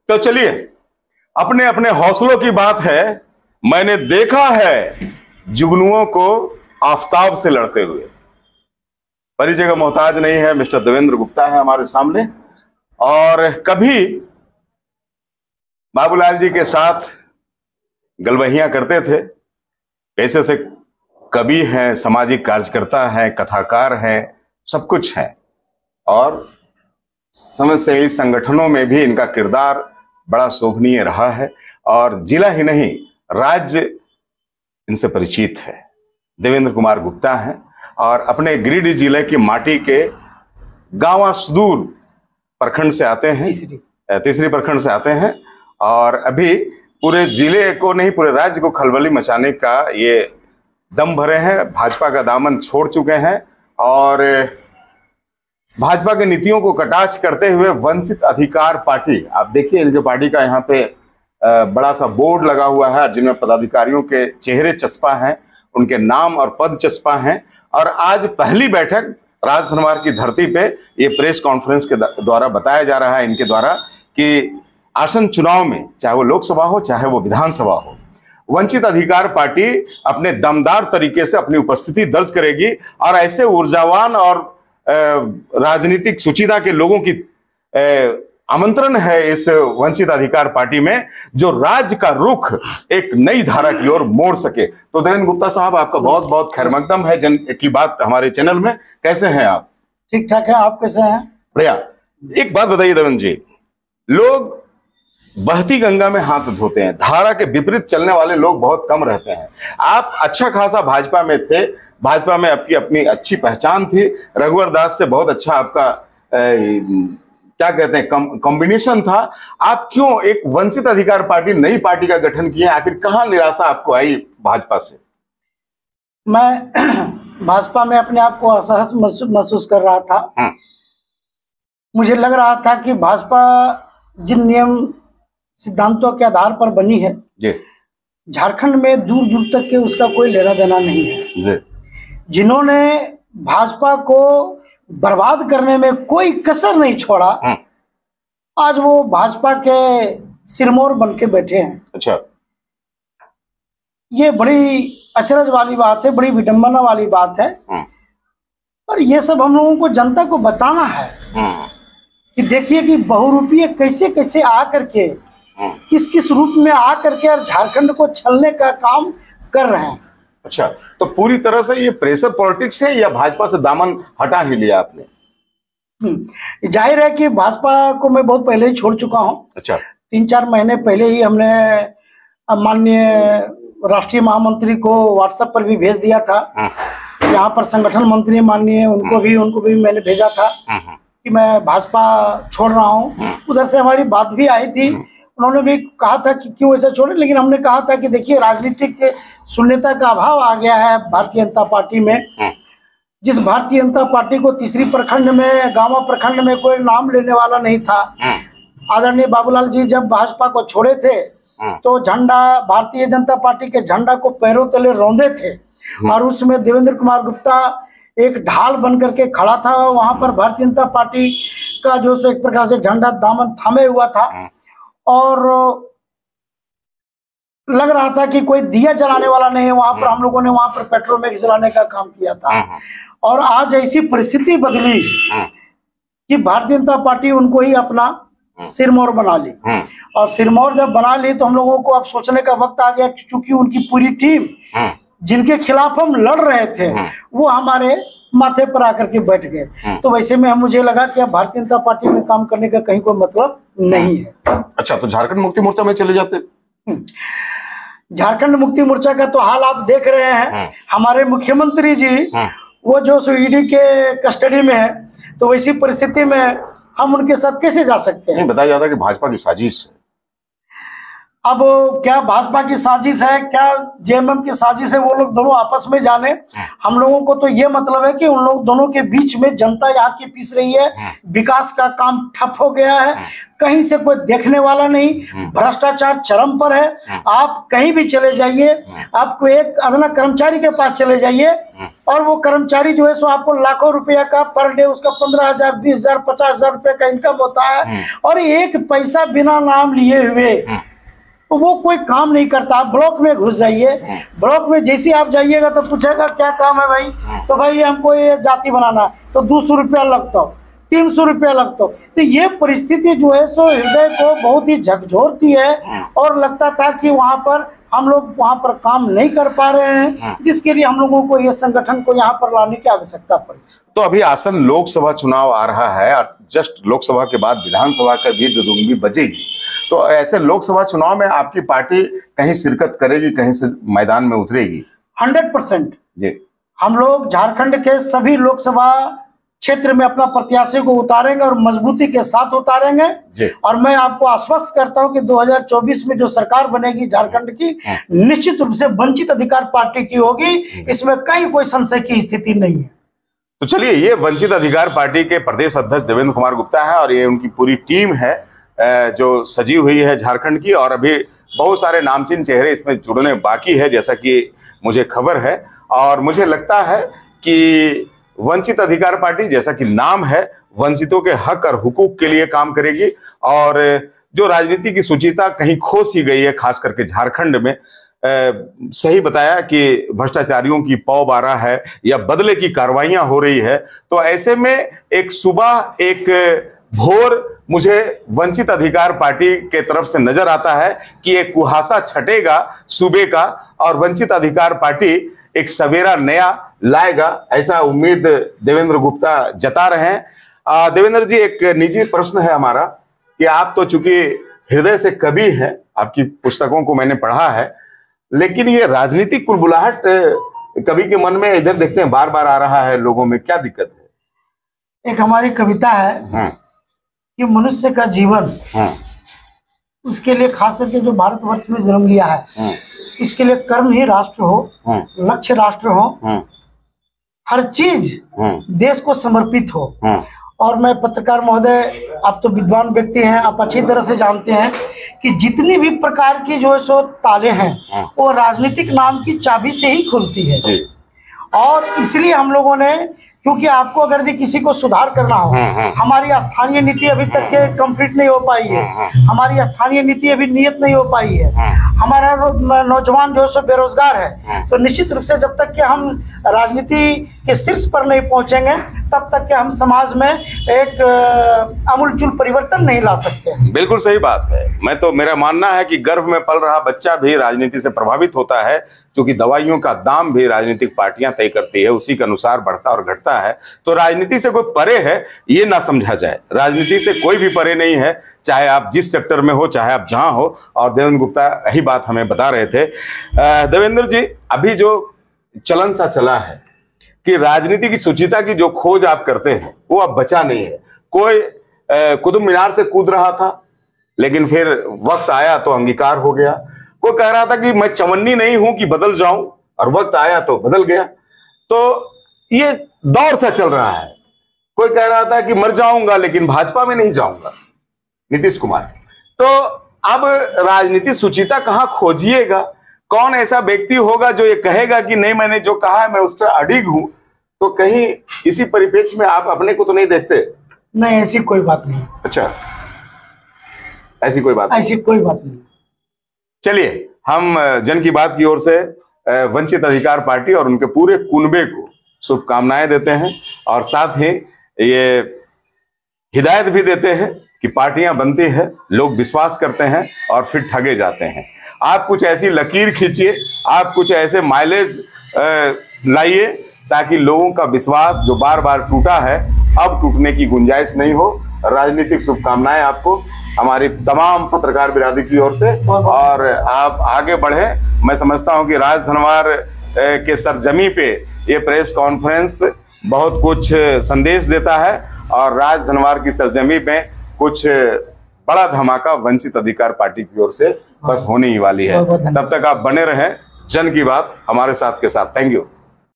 तो चलिए, अपने अपने हौसलों की बात है। मैंने देखा है जुगनुओं को आफताब से लड़ते हुए। परिचय का मोहताज नहीं है, मिस्टर देवेंद्र गुप्ता है हमारे सामने। और कभी बाबूलाल जी के साथ गलबहियां करते थे। पैसे से कवि हैं, सामाजिक कार्यकर्ता हैं, कथाकार हैं, सब कुछ है। और समाजसेवी संगठनों में भी इनका किरदार बड़ा शोभनीय रहा है और जिला ही नहीं राज्य इनसे परिचित है। देवेंद्र कुमार गुप्ता हैं और अपने गिरिडीह जिले की माटी के गांव सुदूर प्रखंड से आते हैं, तीसरी प्रखंड से आते हैं। और अभी पूरे जिले को नहीं पूरे राज्य को खलबली मचाने का ये दम भरे हैं। भाजपा का दामन छोड़ चुके हैं और भाजपा के नीतियों को कटाक्ष करते हुए वंचित अधिकार पार्टी, आप देखिए इनके पार्टी का यहाँ पे बड़ा सा बोर्ड लगा हुआ है जिनमें पदाधिकारियों के चेहरे चस्पा हैं, उनके नाम और पद चस्पा हैं। और आज पहली बैठक राजधनवार की धरती पे ये प्रेस कॉन्फ्रेंस के द्वारा बताया जा रहा है इनके द्वारा कि आसन चुनाव में, चाहे वो लोकसभा हो चाहे वो विधानसभा हो, वंचित अधिकार पार्टी अपने दमदार तरीके से अपनी उपस्थिति दर्ज करेगी और ऐसे ऊर्जावान और राजनीतिक सुचिता के लोगों की आमंत्रण है इस वंचित अधिकार पार्टी में जो राज्य का रुख एक नई धारा की ओर मोड़ सके। तो देवेंद्र गुप्ता साहब, आपका बहुत बहुत खैर मकदम है जन की बात हमारे चैनल में। कैसे हैं आप? ठीक ठाक है, आप कैसे हैं? बढ़िया। एक बात बताइए देवेंद्र जी, लोग बहती गंगा में हाथ धोते हैं, धारा के विपरीत चलने वाले लोग बहुत कम रहते हैं। आप अच्छा खासा भाजपा में थे, भाजपा में आपकी अपनी अच्छी पहचान थी, रघुवर दास से बहुत अच्छा आपका क्या कहते हैं कॉम्बिनेशन था। आप क्यों एक वंचित अधिकार पार्टी, नई पार्टी का गठन किए? आखिर कहाँ निराशा आपको आई भाजपा से? मैं भाजपा में अपने आप को असहज महसूस कर रहा था। मुझे लग रहा था कि भाजपा जिन नियम सिद्धांतों के आधार पर बनी है, झारखंड में दूर दूर तक के उसका कोई लेना देना नहीं है। जिन्होंने भाजपा को बर्बाद करने में कोई कसर नहीं छोड़ा, आज वो भाजपा के सिरमौर बन के बैठे हैं। अच्छा, ये बड़ी अचरज वाली बात है, बड़ी विडंबना वाली बात है। और ये सब हम लोगों को जनता को बताना है कि देखिए कि बहुरूपीय कैसे कैसे आकर के, किस किस रूप में आकर के और झारखंड को छलने का काम कर रहे हैं। अच्छा, तो पूरी तरह से ये प्रेशर पॉलिटिक्स है या भाजपा से दामन हटा ही लिया आपने? जाहिर है कि भाजपा को मैं बहुत पहले ही छोड़ चुका हूं। अच्छा, 3-4 महीने पहले ही हमने माननीय राष्ट्रीय महामंत्री को व्हाट्सएप पर भी भेज दिया था। यहाँ पर संगठन मंत्री माननीय उनको भी मैंने भेजा था कि मैं भाजपा छोड़ रहा हूँ। उधर से हमारी बात भी आई थी, उन्होंने भी कहा था कि क्यों ऐसा छोड़े, लेकिन हमने कहा था कि देखिए राजनीतिक शून्यता का अभाव आ गया है भारतीय जनता पार्टी में। जिस भारतीय जनता पार्टी को तीसरी प्रखंड में, गांवा प्रखंड में कोई नाम लेने वाला नहीं था। आदरणीय बाबूलाल जी जब भाजपा को छोड़े थे तो झंडा, भारतीय जनता पार्टी के झंडा को पैरों तले रौंदे थे और उसमें देवेंद्र कुमार गुप्ता एक ढाल बन करके खड़ा था। वहां पर भारतीय जनता पार्टी का जो एक प्रकार से झंडा दामन थामे हुआ था और लग रहा था कि कोई दिया जलाने वाला नहीं है वहां पर। हम लोगों ने वहां पर पेट्रोल मैक्स जलाने का काम किया था और आज ऐसी परिस्थिति बदली कि भारतीय जनता पार्टी उनको ही अपना सिरमौर बना ली। और सिरमौर जब बना ली तो हम लोगों को अब सोचने का वक्त आ गया, क्योंकि उनकी पूरी टीम जिनके खिलाफ हम लड़ रहे थे वो हमारे माथे पर आकर के बैठ गए। तो वैसे में मुझे लगा कि अब भारतीय जनता पार्टी में काम करने का कहीं कोई मतलब नहीं है। अच्छा, तो झारखंड मुक्ति मोर्चा में चले जाते? झारखंड मुक्ति मोर्चा का तो हाल आप देख रहे हैं। हमारे मुख्यमंत्री जी वो जो ईडी के कस्टडी में है, तो वैसी परिस्थिति में हम उनके साथ कैसे जा सकते हैं? बताया जाता है कि भाजपा की साजिश है। अब क्या भाजपा की साजिश है, क्या जेएमएम की साजिश है, वो लोग दोनों आपस में जाने। हम लोगों को तो ये मतलब है कि उन लोग दोनों के बीच में जनता यहाँ की पिस रही है, विकास का काम ठप हो गया है, कहीं से कोई देखने वाला नहीं, भ्रष्टाचार चरम पर है। आप कहीं भी चले जाइए, आपको एक अदना कर्मचारी के पास चले जाइए और वो कर्मचारी जो है सो आपको लाखों रुपया का पर डे, उसका 15,000, 20,000, 50,000 रुपये का इनकम होता है और एक पैसा बिना नाम लिए हुए तो वो कोई काम नहीं करता। आप ब्लॉक में घुस जाइए, ब्लॉक में जैसे आप जाइएगा तो पूछेगा क्या काम है भाई, तो भाई हमको ये जाति बनाना तो 200 रुपया लगता, 300 रुपया लगता। तो ये परिस्थिति जो है सो हृदय को बहुत ही झकझोरती है और लगता था कि वहाँ पर हम लोग वहाँ पर काम नहीं कर पा रहे हैं, जिसके लिए हम लोगों को ये संगठन को यहाँ पर लाने की आवश्यकता पड़ी। तो अभी आसन लोकसभा चुनाव आ रहा है और जस्ट लोकसभा के बाद विधानसभा का भी दुदुंगी बजेगी, तो ऐसे लोकसभा चुनाव में आपकी पार्टी कहीं शिरकत करेगी, कहीं से मैदान में उतरेगी? 100% जी। हम लोग झारखंड के सभी लोकसभा क्षेत्र में अपना प्रत्याशी को उतारेंगे और मजबूती के साथ उतारेंगे जी। और मैं आपको आश्वस्त करता हूं कि 2024 में जो सरकार बनेगी झारखंड की, निश्चित रूप से वंचित अधिकार पार्टी की होगी, इसमें कहीं कोई संशय की स्थिति नहीं है। तो चलिए, ये वंचित अधिकार पार्टी के प्रदेश अध्यक्ष देवेंद्र कुमार गुप्ता है और ये उनकी पूरी टीम है जो सजी हुई है झारखंड की, और अभी बहुत सारे नामचीन चेहरे इसमें जुड़ने बाकी है जैसा कि मुझे खबर है। और मुझे लगता है कि वंचित अधिकार पार्टी, जैसा कि नाम है, वंचितों के हक और हुकूक के लिए काम करेगी और जो राजनीति की शुचिता कहीं खो सी गई है खास करके झारखंड में, सही बताया कि भ्रष्टाचारियों की पौबारा है या बदले की कार्रवाइयां हो रही है, तो ऐसे में एक सुबह एक भोर मुझे वंचित अधिकार पार्टी के तरफ से नजर आता है कि एक कुहासा छटेगा सूबे का और वंचित अधिकार पार्टी एक सवेरा नया लाएगा, ऐसा उम्मीद देवेंद्र गुप्ता जता रहे हैं। देवेंद्र जी, एक निजी प्रश्न है हमारा कि आप तो चूंकि हृदय से कवि हैं, आपकी पुस्तकों को मैंने पढ़ा है, लेकिन ये राजनीतिक कुलबुलाहट कवि के मन में इधर देखते हैं बार बार आ रहा है, लोगों में क्या दिक्कत है? एक हमारी कविता है कि मनुष्य का जीवन, उसके लिए खास करके जो भारतवर्ष में जन्म लिया है, इसके लिए कर्म ही राष्ट्र हो, लक्ष्य राष्ट्र हो, हर चीज देश को समर्पित हो। और मैं पत्रकार महोदय, आप तो विद्वान व्यक्ति हैं, आप अच्छी तरह से जानते हैं कि जितनी भी प्रकार की जो है सो ताले हैं वो राजनीतिक नाम की चाबी से ही खुलती है। और इसलिए हम लोगों ने, क्योंकि आपको अगर यदि किसी को सुधार करना हो, हमारी स्थानीय नीति अभी तक के कंप्लीट नहीं हो पाई है, हमारी स्थानीय नीति अभी नियत नहीं हो पाई है, हमारा नौजवान जो है बेरोजगार है, तो निश्चित रूप से जब तक कि हम राजनीति के शीर्ष पर नहीं पहुंचेंगे तब तक कि हम समाज में एक आमूलचूल परिवर्तन नहीं ला सकते। बिल्कुल सही बात है। मेरा मानना है कि गर्भ में पल रहा बच्चा भी राजनीति से प्रभावित होता है, क्योंकि दवाइयों का दाम भी राजनीतिक पार्टियां तय करती है, उसी के अनुसार बढ़ता और घटता है। तो राजनीति से कोई परे है ये ना समझा जाए, राजनीति से कोई भी परे नहीं है, चाहे आप जिस सेक्टर में हो, चाहे आप जहां हो। और देवेंद्र गुप्ता यही बात हमें बता रहे थे। देवेंद्र जी, अभी जो चलन सा चला है कि राजनीति की शुचिता की जो खोज आप करते हैं वो अब बचा नहीं है। कोई कुतुब मीनार से कूद रहा था, लेकिन फिर वक्त आया तो अंगीकार हो गया। कोई कह रहा था कि मैं चवन्नी नहीं हूं कि बदल जाऊं, और वक्त आया तो बदल गया। तो ये दौर सा चल रहा है। कोई कह रहा था कि मर जाऊंगा लेकिन भाजपा में नहीं जाऊंगा, नीतीश कुमार। तो अब राजनीति शुचिता कहां खोजिएगा? कौन ऐसा व्यक्ति होगा जो ये कहेगा कि नहीं, मैंने जो कहा है मैं उस पर अडिग हूं? तो कहीं इसी परिप्रेक्ष्य में आप अपने को तो नहीं देखते? नहीं, ऐसी कोई बात नहीं। अच्छा, ऐसी कोई बात नहीं। चलिए, हम जन की बात की ओर से वंचित अधिकार पार्टी और उनके पूरे कुनबे को शुभकामनाएं देते हैं और साथ ही ये हिदायत भी देते हैं कि पार्टियां बनती है, लोग विश्वास करते हैं और फिर ठगे जाते हैं। आप कुछ ऐसी लकीर खींचिए, आप कुछ ऐसे माइलेज लाइए ताकि लोगों का विश्वास जो बार बार टूटा है अब टूटने की गुंजाइश नहीं हो। राजनीतिक शुभकामनाएं आपको हमारी तमाम पत्रकार बिरादरी की ओर से, और आप आगे बढ़े। मैं समझता हूं कि राज धनवार के सरजमी पे ये प्रेस कॉन्फ्रेंस बहुत कुछ संदेश देता है और राज धनवार की सरजमी पे कुछ बड़ा धमाका वंचित अधिकार पार्टी की ओर से बस होने ही वाली है। बहुत बहुत धन्यवाद। तब तक आप बने रहें जन की बात हमारे साथ के साथ। Thank you.